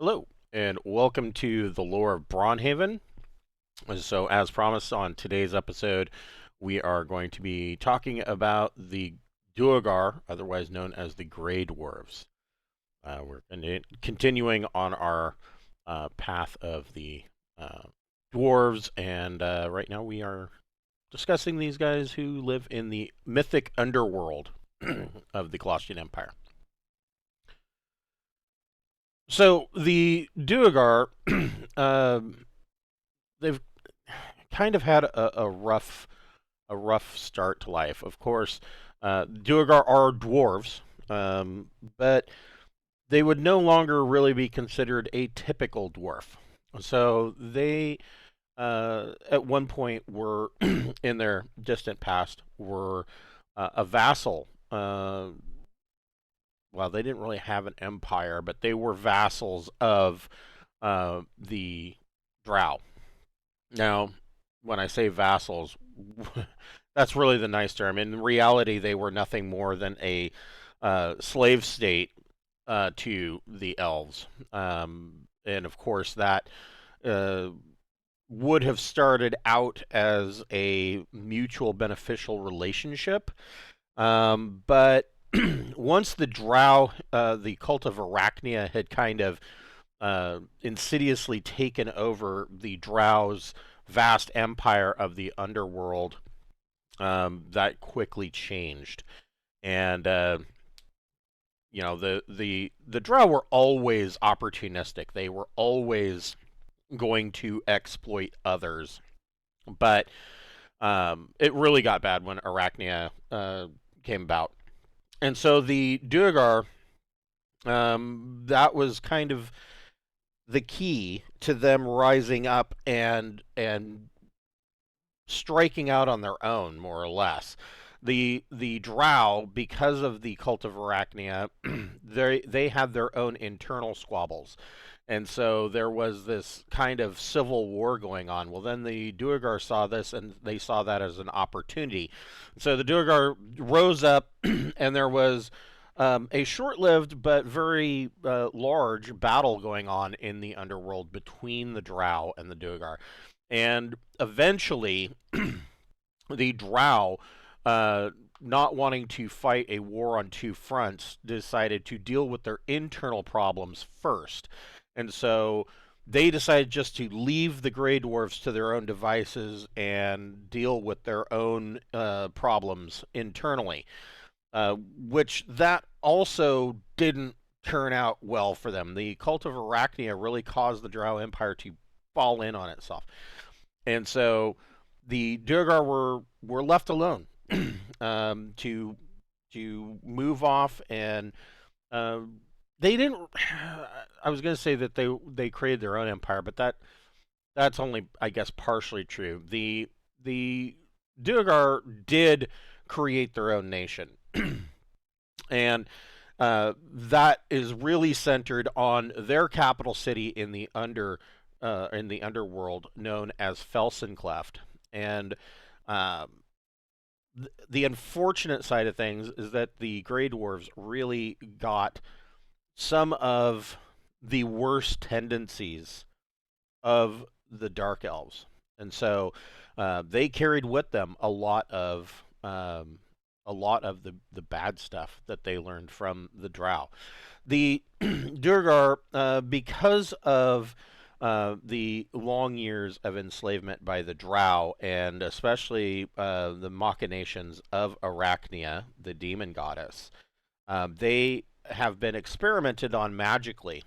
Hello, and welcome to the Lore of Braunhaven. So, as promised on today's episode, we are going to be talking about the Duergar, otherwise known as the Grey Dwarves. We're continuing on our path of the dwarves, and right now we are discussing these guys who live in the mythic underworld of the Colossian Empire. So the Duergar, they've kind of had a rough start to life. Of course, Duergar are dwarves, but they would no longer really be considered a typical dwarf. So they, at one point, were in their distant past were a vassal. Well, they didn't really have an empire, but they were vassals of the Drow. Now, when I say vassals, that's really the nice term. In reality, they were nothing more than a slave state to the elves. And of course, that would have started out as a mutual beneficial relationship. But once the Drow, the cult of Arachnia, had kind of insidiously taken over the Drow's vast empire of the underworld, that quickly changed. And the Drow were always opportunistic. They were always going to exploit others. But it really got bad when Arachnia came about. And so the Duergar, that was kind of the key to them rising up and striking out on their own, more or less. The Drow, because of the cult of Arachnia, they had their own internal squabbles. And so there was this kind of civil war going on. Well, then the Duergar saw this, and they saw that as an opportunity. So the Duergar rose up, and there was a short-lived but very large battle going on in the underworld between the Drow and the Duergar. And eventually, the Drow, not wanting to fight a war on two fronts, decided to deal with their internal problems first. And so they decided just to leave the Grey Dwarves to their own devices and deal with their own problems internally, which that also didn't turn out well for them. The cult of Arachnia really caused the Drow Empire to fall in on itself. And so the Duergar were left alone to move off, and they didn't. I was going to say that they created their own empire, but that's only, I guess, partially true. The Duergar did create their own nation, and that is really centered on their capital city in the underworld, known as Felsencleft. And the unfortunate side of things is that the Grey Dwarves really got some of the worst tendencies of the Dark Elves, and so they carried with them a lot of the bad stuff that they learned from the Drow. The Duergar, because of the long years of enslavement by the Drow, and especially the machinations of Arachnia, the demon goddess, they have been experimented on magically.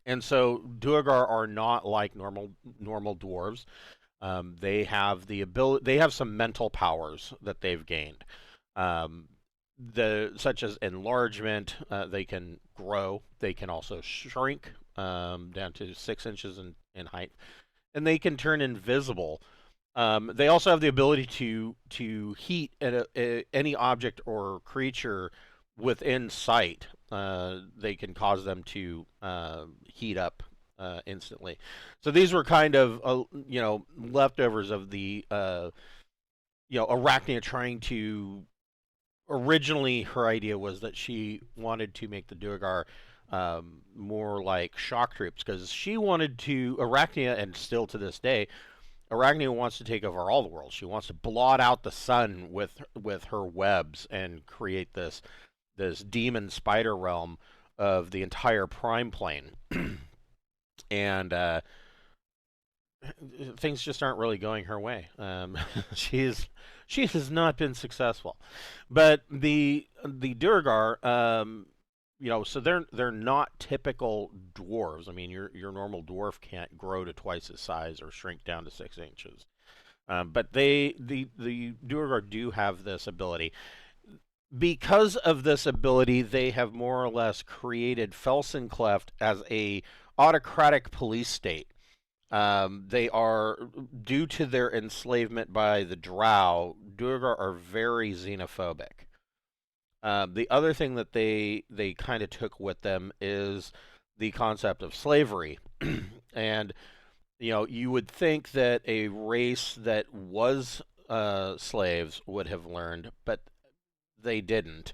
And so Duergar are not like normal dwarves. They have the ability. They have some mental powers that they've gained. Such as enlargement. They can grow. They can also shrink down to 6 inches in height, and they can turn invisible. They also have the ability to heat any object or creature within sight. They can cause them to heat up instantly. So these were kind of leftovers of the Arachnia trying to. Originally, her idea was that she wanted to make the Duergar more like shock troops, because she wanted to Arachnia, and still to this day, Arachnia wants to take over all the world. She wants to blot out the sun with her webs and create this demon spider realm of the entire prime plane. And things just aren't really going her way. She's she has not been successful, but the Duergar, so they're not typical dwarves. I mean, your normal dwarf can't grow to twice his size or shrink down to 6 inches. But the Duergar do have this ability. Because of this ability, they have more or less created Felsencleft as a autocratic police state. They are, due to their enslavement by the Drow, Duergar are very xenophobic. The other thing that they kind of took with them is the concept of slavery. And you would think that a race that was slaves would have learned, but they didn't.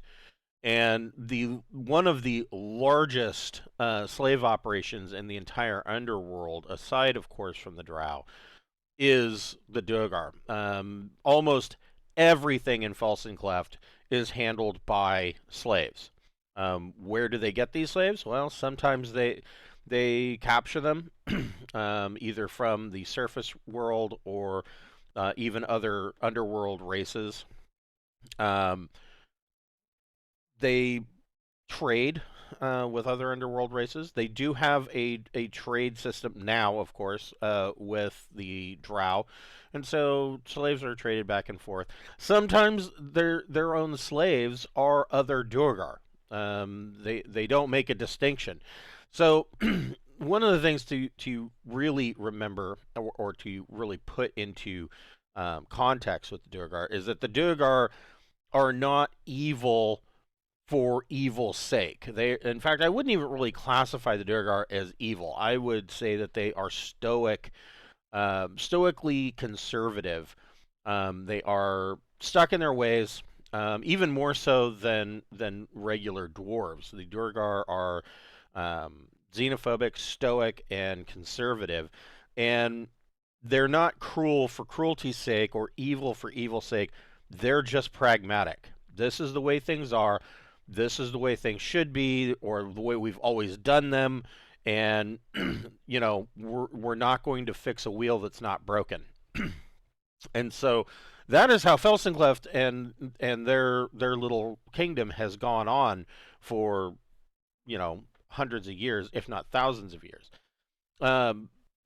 And the one of the largest slave operations in the entire underworld, aside of course from the Drow, is the Duergar. Almost everything in Felsencleft is handled by slaves. Where do they get these slaves? Well, sometimes they capture them, either from the surface world or even other underworld races. Um, they trade with other underworld races. They do have a trade system now, of course, with the Drow, and so slaves are traded back and forth. Sometimes their own slaves are other Duergar. They don't make a distinction. So one of the things to really remember, or to really put into context with the Duergar, is that the Duergar are not evil for evil's sake. In fact, I wouldn't even really classify the Duergar as evil. I would say that they are stoically conservative. They are stuck in their ways, even more so than regular dwarves. The Duergar are xenophobic, stoic, and conservative, and they're not cruel for cruelty's sake or evil for evil's sake. They're just pragmatic. This is the way things are. This is the way things should be, or the way we've always done them, and we're not going to fix a wheel that's not broken. And so that is how Felsencleft and their little kingdom has gone on for hundreds of years, if not thousands of years.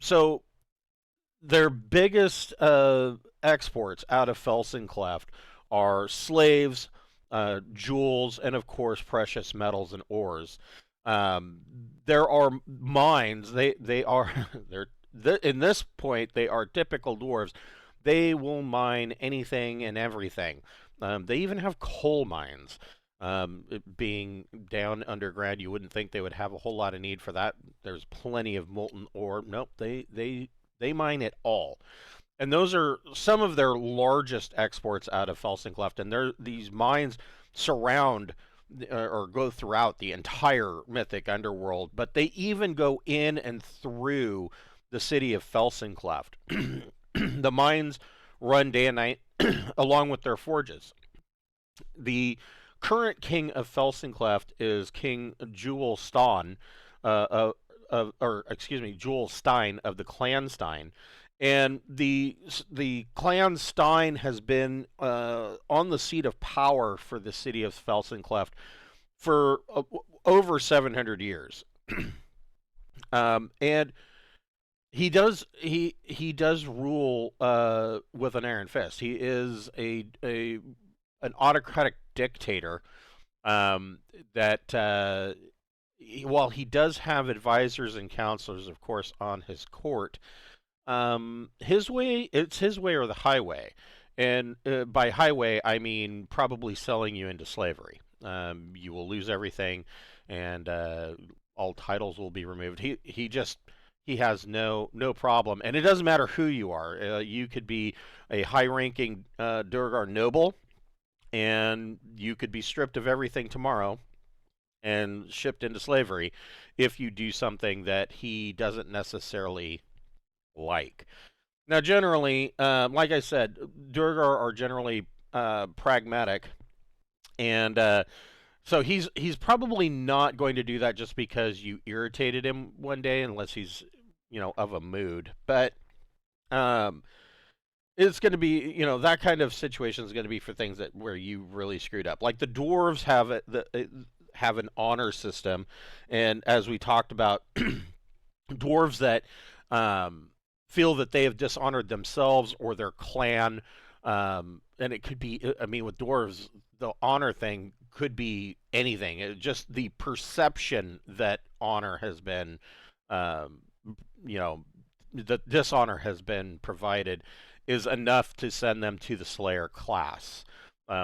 So their biggest exports out of Felsencleft are slaves, jewels, and of course precious metals and ores. Um, there are mines. They are in this point they are typical dwarves. They will mine anything and everything. They even have coal mines. Being down underground, you wouldn't think they would have a whole lot of need for that. There's plenty of molten ore. Nope, they mine it all. And those are some of their largest exports out of Felsencleft. And these mines surround or go throughout the entire mythic underworld, but they even go in and through the city of Felsencleft. The mines run day and night along with their forges. The current king of Felsencleft is King Jewel Stein, or excuse me, Jewel Stein of the Clan Stein. And the Clan Stein has been on the seat of power for the city of Felsencleft for over 700 years. And he does rule with an iron fist. He is an autocratic dictator, that while he does have advisors and counselors, of course, on his court, it's his way or the highway. And by highway, I mean probably selling you into slavery. You will lose everything, and all titles will be removed. He has no problem, and it doesn't matter who you are. You could be a high-ranking Duergar noble, and you could be stripped of everything tomorrow, and shipped into slavery if you do something that he doesn't necessarily like. Now, generally, like I said, Duergar are generally pragmatic, and so he's probably not going to do that just because you irritated him one day, unless he's of a mood. But um, it's going to be that kind of situation is going to be for things that where you really screwed up. Like the dwarves have an honor system, and as we talked about, dwarves that feel that they have dishonored themselves or their clan, and it could be, I mean, with dwarves, the honor thing could be anything. Just the perception that honor has been, um, you know, that dishonor has been provided is enough to send them to the Slayer class,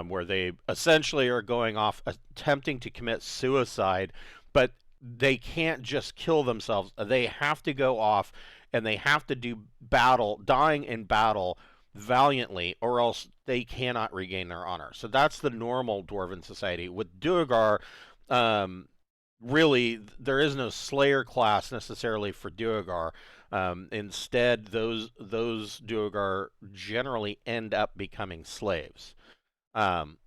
where they essentially are going off attempting to commit suicide, but they can't just kill themselves. They have to go off and they have to do battle, dying in battle valiantly, or else they cannot regain their honor. So that's the normal dwarven society. With Duergar, um, really, there is no Slayer class necessarily for Duergar. Instead, those Duergar generally end up becoming slaves. Um,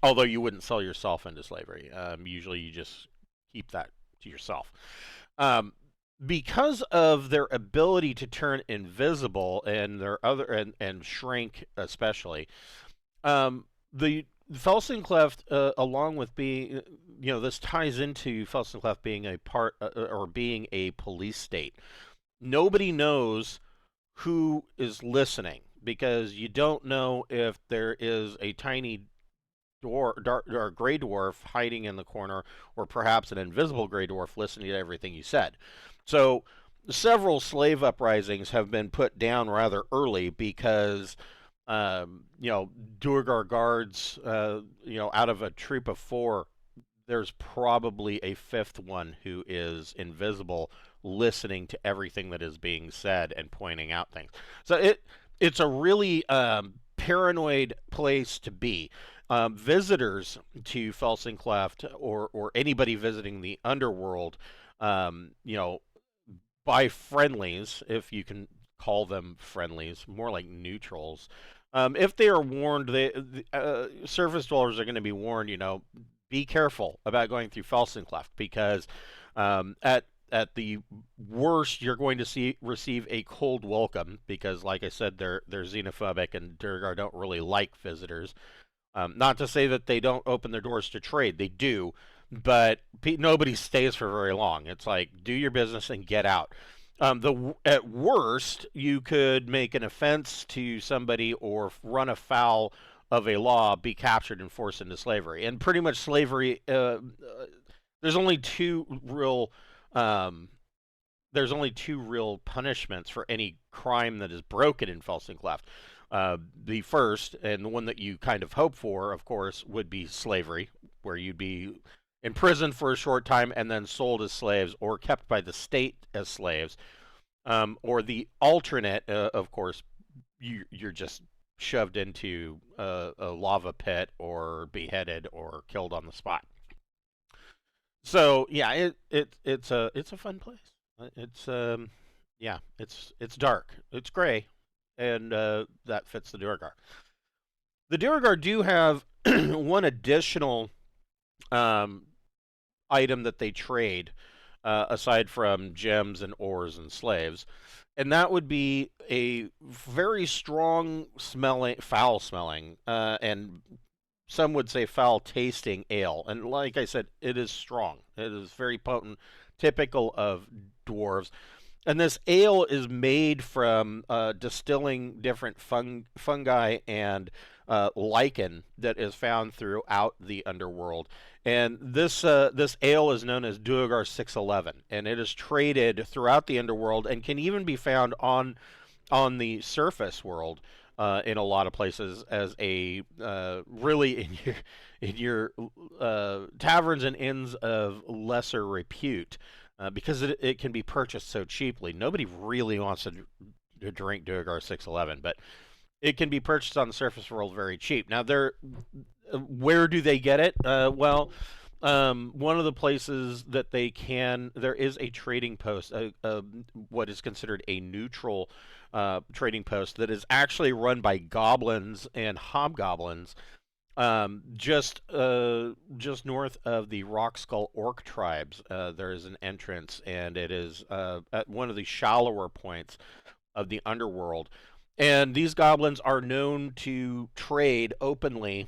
although you wouldn't sell yourself into slavery. Usually, you just keep that to yourself. Um, because of their ability to turn invisible and their and shrink especially, the Felsencleft, along with being, this ties into Felsencleft being a part or being a police state. Nobody knows who is listening because you don't know if there is a tiny or gray dwarf hiding in the corner, or perhaps an invisible gray dwarf listening to everything you said. So several slave uprisings have been put down rather early because Duergar guards, out of a troop of 4, there's probably a 5th one who is invisible, listening to everything that is being said and pointing out things. So it's a really paranoid place to be. Visitors to Felsencleft, or anybody visiting the underworld, by friendlies, if you can call them friendlies, more like neutrals. If they are warned, surface dwellers are going to be warned. Be careful about going through Felsencleft because at the worst, you're going to receive a cold welcome because, like I said, they're xenophobic and Duergar don't really like visitors. Not to say that they don't open their doors to trade, they do, but nobody stays for very long. It's like, do your business and get out. At worst, you could make an offense to somebody or run afoul of a law, be captured and forced into slavery. And pretty much slavery, there's only two real um, punishments for any crime that is broken in Felsencleft. The first, and the one that you kind of hope for, of course, would be slavery, where you'd be imprisoned for a short time and then sold as slaves or kept by the state as slaves. Or the alternate, of course, you're just shoved into a lava pit or beheaded or killed on the spot. So yeah, it's a fun place. It's yeah, it's dark, it's gray, and that fits the Duergar. The Duergar do have one additional um, item that they trade, aside from gems and ores and slaves, and that would be a very strong smelling, foul smelling, and some would say foul tasting ale. And like I said, it is strong. It is very potent, typical of dwarves. And this ale is made from distilling different fungi and lichen that is found throughout the underworld. And this ale is known as Duergar 611, and it is traded throughout the underworld and can even be found on the surface world, in a lot of places as a really in your taverns and inns of lesser repute, because it can be purchased so cheaply. Nobody really wants to drink Duergar 611, but it can be purchased on the surface world very cheap. Now, where do they get it? Well, One of the places that there is a trading post, what is considered a neutral trading post that is actually run by goblins and hobgoblins, just north of the Rock Skull Orc tribes. There is an entrance, and it is at one of the shallower points of the underworld. And these goblins are known to trade openly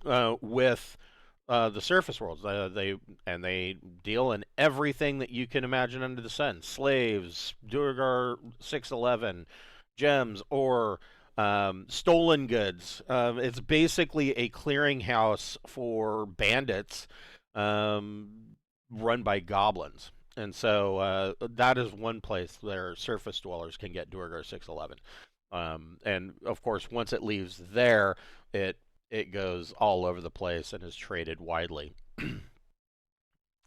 with the surface worlds. They deal in everything that you can imagine under the sun: slaves, Duergar 611, gems, or stolen goods. It's basically a clearinghouse for bandits, um, run by goblins. And so that is one place where surface dwellers can get Duergar 611. And of course, once it leaves there, it goes all over the place and is traded widely.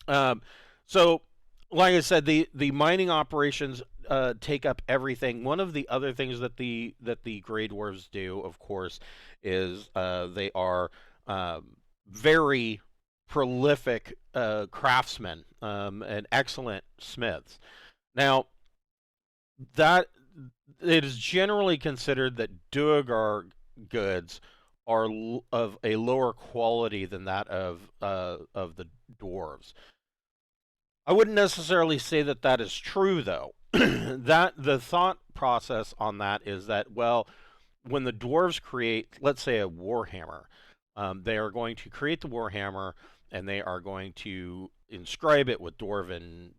um, so, like I said, the mining operations take up everything. One of the other things that the Grey Dwarves do, of course, is they are very prolific craftsmen, and excellent smiths. Now, that it is generally considered that Duergar goods are of a lower quality than that of the dwarves. I wouldn't necessarily say that that is true, though. That the thought process on that is that, well, when the dwarves create, let's say, a warhammer, they are going to create the warhammer, and they are going to inscribe it with dwarven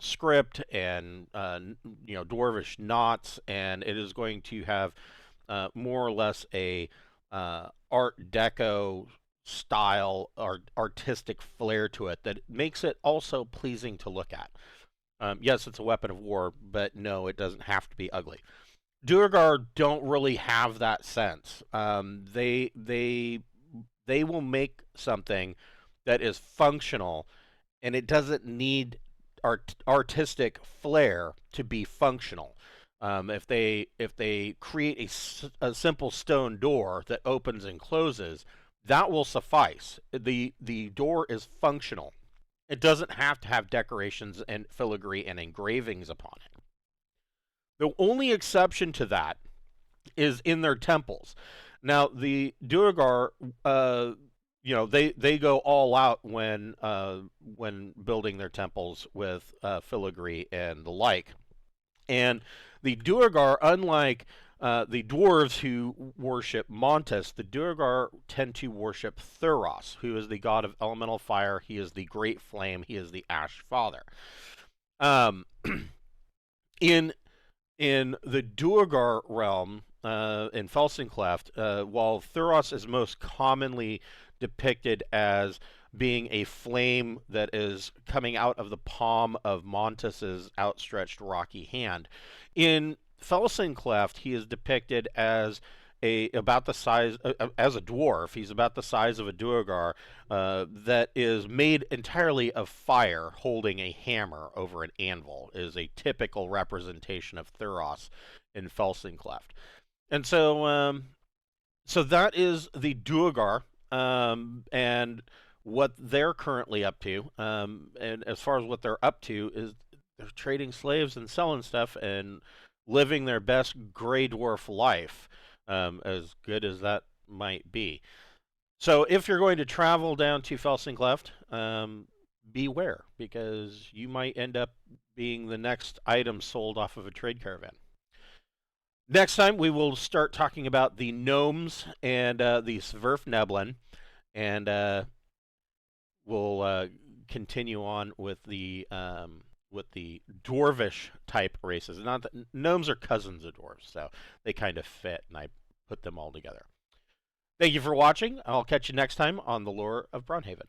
script and dwarvish knots, and it is going to have more or less a Art Deco style or artistic flair to it that makes it also pleasing to look at. Yes, it's a weapon of war, but no, it doesn't have to be ugly. Duergar don't really have that sense. They will make something that is functional, and it doesn't need artistic flair to be functional. If they create a simple stone door that opens and closes, that will suffice. The door is functional. It doesn't have to have decorations and filigree and engravings upon it. The only exception to that is in their temples. Now, the Duergar, they go all out when building their temples with filigree and the like. And the Duergar, unlike the dwarves who worship Montes, the Duergar tend to worship Thuros, who is the god of elemental fire. He is the great flame. He is the ash father. Um, in in the Duergar realm, in Felsencleft, while Thuros is most commonly depicted as being a flame that is coming out of the palm of Montes's outstretched rocky hand, in Felsencleft he is depicted as about the size as a dwarf. He's about the size of a Duergar, that is made entirely of fire, holding a hammer over an anvil. Is a typical representation of Thuros in Felsencleft, and so that is the Duergar, and what they're currently up to. And as far as what they're up to is they're trading slaves and selling stuff and living their best Grey Dwarf life, as good as that might be. So if you're going to travel down to Felsencleft, beware, because you might end up being the next item sold off of a trade caravan. Next time, we will start talking about the gnomes and the Sverfneblin, and we'll continue on with the dwarvish type races. Not that gnomes are cousins of dwarves, so they kind of fit, and I put them all together. Thank you for watching. I'll catch you next time on the Lore of Braunhaven.